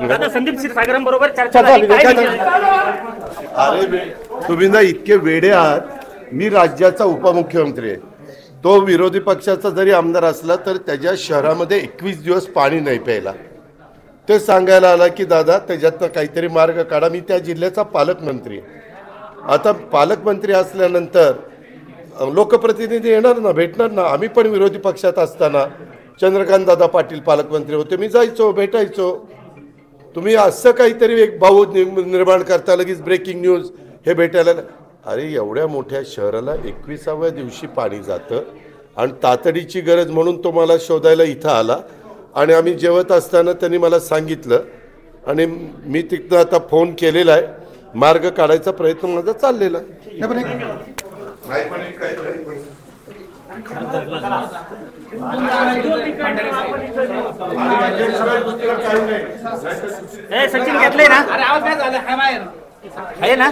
दादा संदीप क्षीरसागरांबरोबर चर्चा झाली काय? अरे तुम्ही ना इतके वेडे आहात. मी राज्याचा उपमुख्यमंत्री आहे. तो विरोधी पक्षाचा जरी आमदार असला तर त्याच्या शहरामध्ये 21 दिवस पाणी नाही प्यायला. ते सांगायला आला की दादा त्याच्यातनं काहीतरी मार्ग काढा. मी त्या जिल्ह्याचा पालकमंत्री आहे. आता पालकमंत्री असल्यानंतर लोकप्रतिनिधी येणार ना, भेटणार ना. आम्ही पण विरोधी पक्षात असताना चंद्रकांत दादा पाटील पालकमंत्री होते, मी जायचो, भेटायचो. तुम्ही असं काहीतरी एक भाऊ निर्माण करता, लगेच ब्रेकिंग न्यूज हे भेटायला. अरे एवढ्या मोठ्या शहराला 21व्या दिवशी पाणी जातं आणि तातडीची गरज म्हणून तो मला शोधायला इथं आला. आणि आम्ही जेवत असताना त्यांनी मला सांगितलं आणि मी तिथनं आता फोन केलेला आहे. मार्ग काढायचा प्रयत्न माझा चाललेला आहे. सचिन घेतलंय ना, आहे ना.